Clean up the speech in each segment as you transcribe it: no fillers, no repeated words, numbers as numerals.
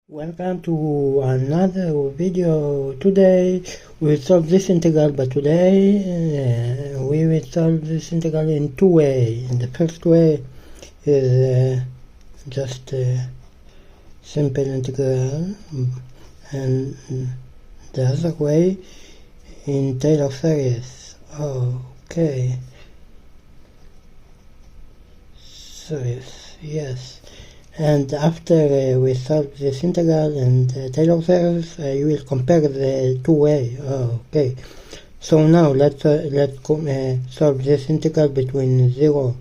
Welcome to another video. Today we solve this integral, but today we will solve this integral in two ways. The first way is just a simple integral, and the other way in Taylor series. Okay, series, yes. And after we solve this integral and Taylor series, you will compare the two ways. Okay. So now let's solve this integral between 0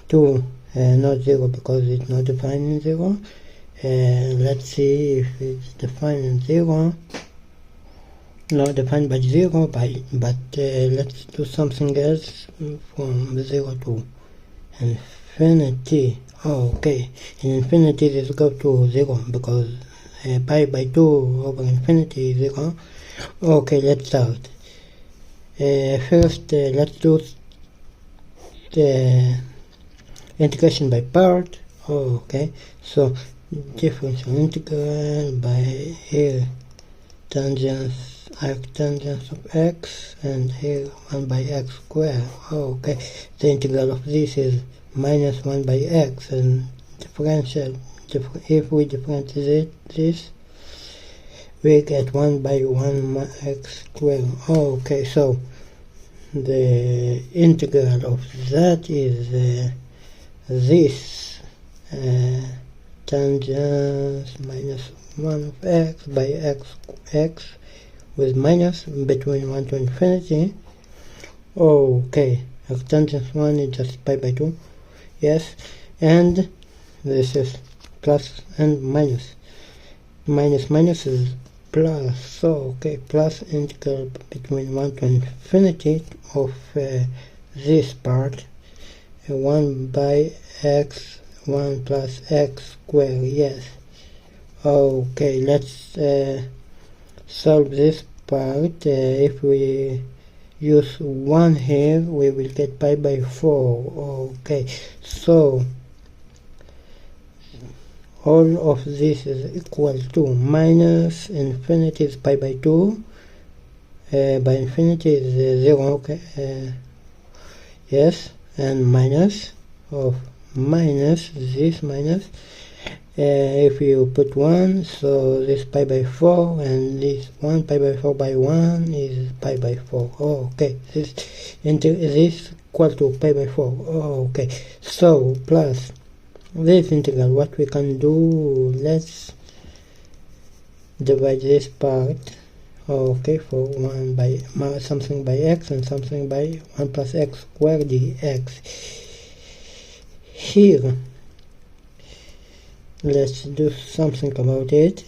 to not 0 because it's not defined in 0. Let's see if it's defined in 0. Not defined by 0, but let's do something else from 0 to infinity. Okay, in infinity this goes to 0 because pi by 2 over infinity is 0. Okay, let's start. First, let's do the integration by part. Okay, so differential integral by here tangents, arctangents of x, and here 1 by x squared. Okay, the integral of this is minus 1 by x, and if we differentiate this, we get 1 by 1 x squared. Okay, so the integral of that is this tangents minus 1 of x by x with minus between 1 to infinity. Okay, tangents 1 is just pi by 2. Yes, and this is plus and minus. Minus is plus. So, okay, plus integral between 1 to infinity of this part, 1 by x, 1 plus x squared. Yes. Okay, let's solve this part. If we use 1 here, we will get pi by 4. Okay, so all of this is equal to minus infinity is pi by 2, by infinity is 0. Okay, yes, and minus of minus this minus. If you put 1, so this pi by 4, and this 1 pi by 4 by 1 is pi by 4. Okay, this equal to pi by 4. Okay, so plus this integral, what we can do, let's divide this part. Okay, for 1 by something by x and something by 1 plus x squared dx. Here, let's do something about it.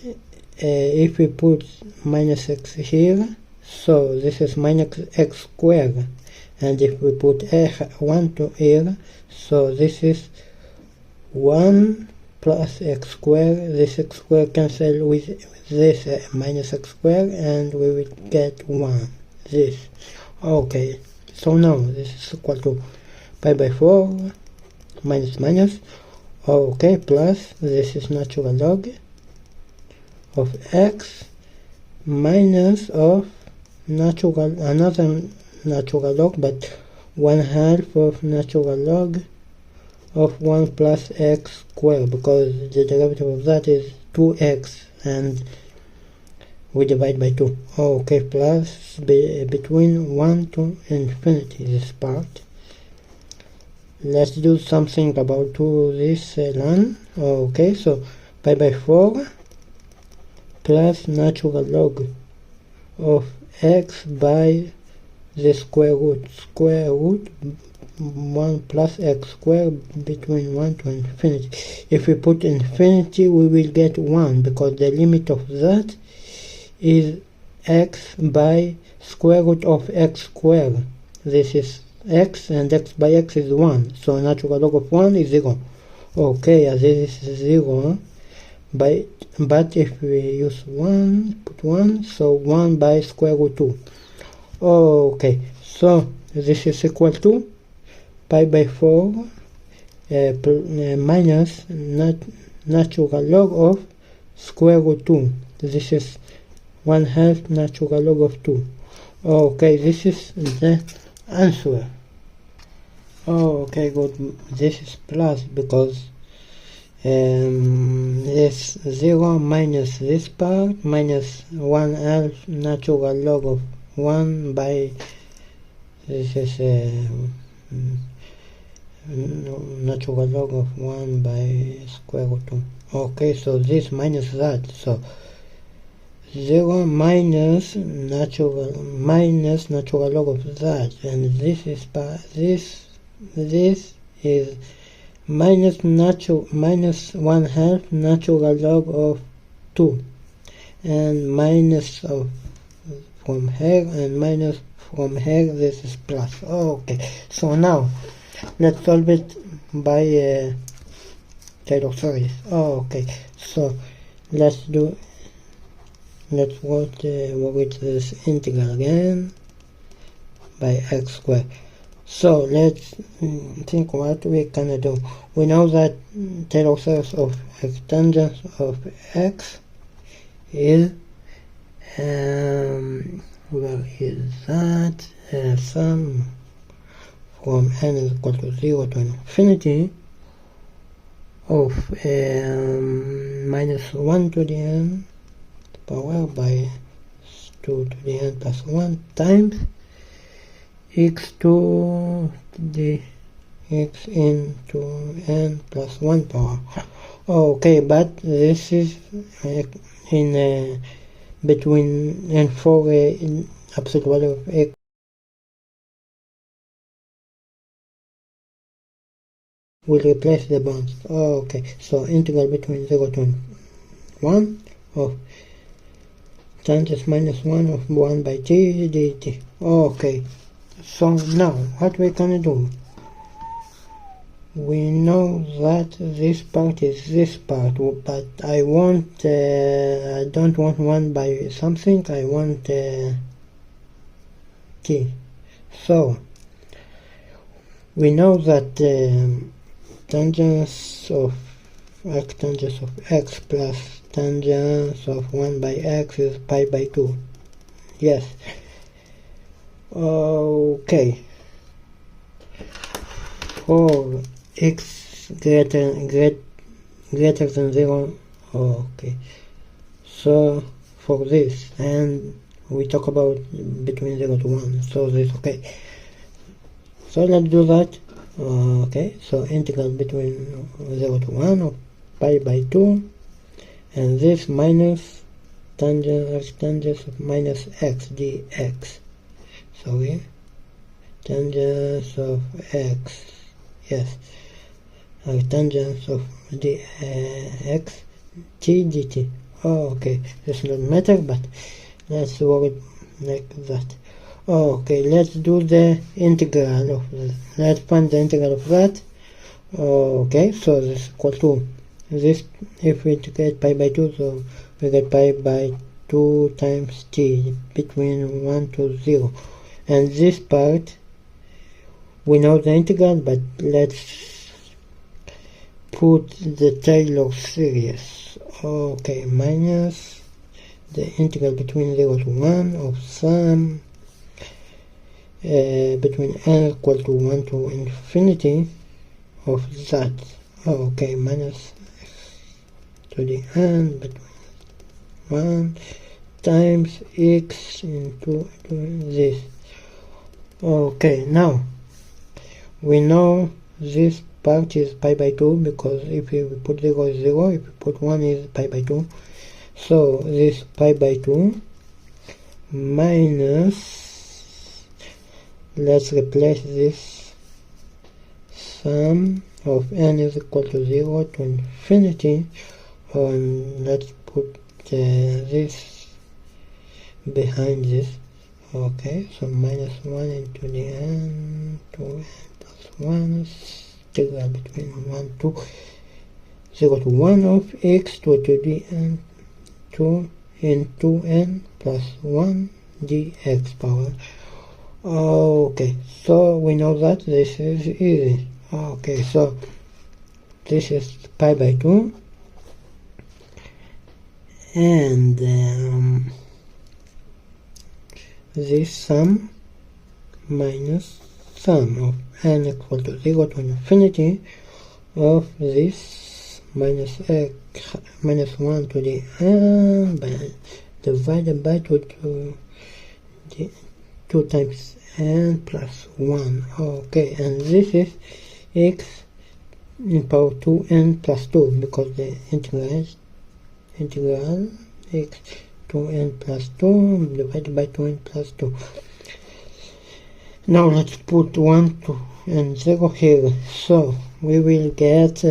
If we put minus x here, so this is minus x squared, and if we put 1 to here, so this is 1 plus x squared. This x squared cancel with this minus x squared, and we will get 1. This. Okay, so now this is equal to pi by 4 minus minus. Okay, plus this is natural log of x minus of another natural log, but 1/2 of natural log of 1 plus x squared, because the derivative of that is 2x, and we divide by 2. Okay, plus between 1 to infinity, this part. Let's do something about this ln. Okay, so pi by 4 plus natural log of x by the square root 1 plus x squared between 1 to infinity. If we put infinity, we will get 1, because the limit of that is x by square root of x squared. This is x, and x by x is 1, so natural log of 1 is 0. Okay, as this is 0, but if we use 1, put 1, so 1 by square root 2. Okay, so this is equal to pi by 4 minus natural log of square root 2. This is 1/2 natural log of 2. Okay, this is the answer. Okay, good. This is plus because this 0 minus this part minus 1/2 natural log of 1 by this is natural log of 1 by square root 2. Okay, so this minus that, so 0 minus natural log of that, and this is this is minus 1/2 natural log of 2, and minus of from here and minus from here. This is plus. Okay, so now let's solve it by Taylor series. Okay, so let's work with this integral again by x squared. So let's think what we can do. We know that Taylor series of tangent of x is where is that? Sum from n is equal to 0 to infinity of minus 1 to the n power by 2 to the n plus 1 times x to the x into n plus 1 power. Okay, but this is in between and for absolute value of x will replace the bonds. Okay, so integral between 0 to 1 of tangent minus 1 of 1 by t dt. Okay, so now what we can do? We know that this part is this part, but I want I don't want 1 by something, I want t. So we know that tangents of arctangents of x plus tangents of 1 by x is pi by 2. Yes. Okay. For x greater than 0. Okay. So for this, and we talk about between 0 to 1. So this okay. So let's do that. Okay, so integral between 0 to 1 of pi by 2, and this minus tangent of minus x dx. Sorry, tangent of x, yes, tangent of dx t dt. Okay, this does not matter, but let's work like that. Okay, let's do the integral of that. Let's find the integral of that. Okay, so this is equal to this. If we integrate pi by 2, so we get pi by 2 times t between 1 to 0. And this part, we know the integral, but let's put the Taylor series. Okay, minus the integral between 0 to 1 of sum between n equal to 1 to infinity of that. Okay, minus to the n between 1 times x into this. Okay, now we know this part is pi by 2, because if we put 0 is 0, if we put 1 is pi by 2. So this pi by 2 minus, let's replace this sum of n is equal to 0 to infinity, and let's put this behind this. Okay, so minus 1 into the n to n plus 1 integral between 1 to 0 to 1 of x to the n to into n plus 1 dx power. Okay, so we know that this is easy. Okay, so this is pi by 2 and this sum minus sum of n equal to 0 to infinity of this minus 1 to the n divided by 2 times n plus 1. Okay, and this is x in power 2n plus 2 because the integral x 2n plus 2 divided by 2n plus 2. Now let's put 1, 2 and 0 here. So we will get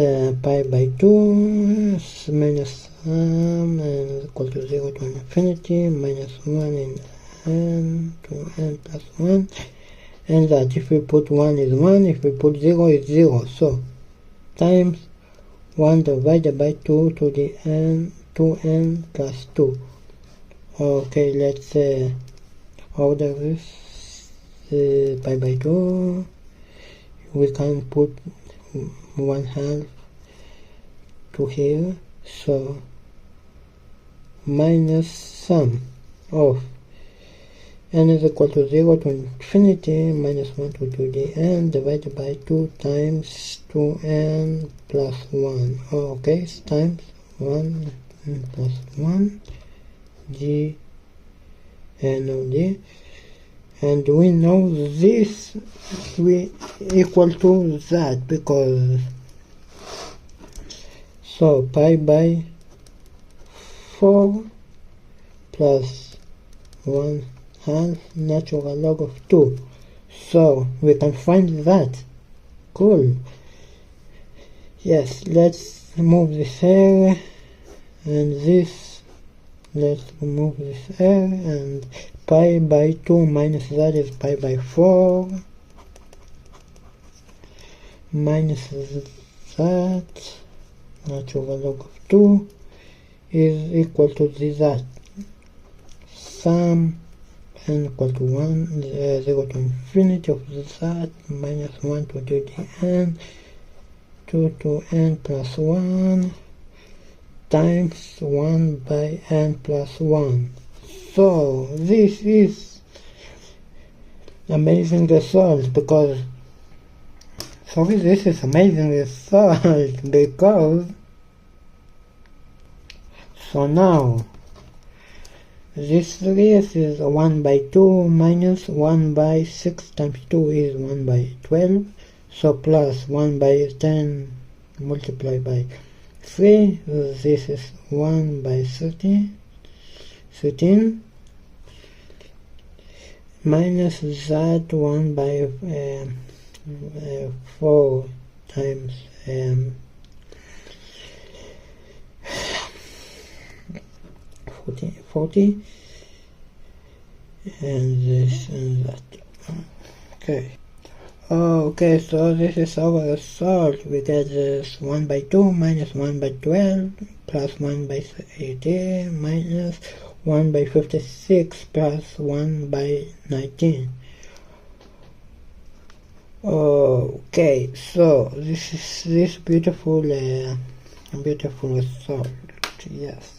pi by 2 minus sum and equal to 0 to infinity minus 1 in n to n plus 1, and that if we put 1 is 1, if we put 0 is 0. So times 1 divided by 2 to the n 2n plus 2. Okay, let's order this pi by 2. We can put 1/2 to here, so minus sum of n is equal to 0 to infinity minus 1 to the n divided by 2 times 2n plus 1. Okay, times 1 plus 1 g n of d, and we know this we equal to that because so pi by 4 plus 1/2 natural log of 2. So we can find that. Cool. Yes, let's move this here and this. Let's remove this here, and pi by 2 minus that is pi by 4 minus that natural log of 2 is equal to that. Sum n equal to 1, 0 to infinity of that minus 1 to the n 2 to n plus 1 times 1 by n plus 1. So this is amazing result because this is amazing result because so now this is 1 by 2 minus 1 by 6 times 2 is 1 by 12, so plus 1 by 10 multiplied by 3, this is 1 by 13 minus that 1 by 4 times 40 and this and that. Okay, so this is our result. We get this 1 by 2 minus 1 by 12 plus 1 by 80 minus 1 by 56 plus 1 by 19. Okay, so this is this beautiful result. Yes.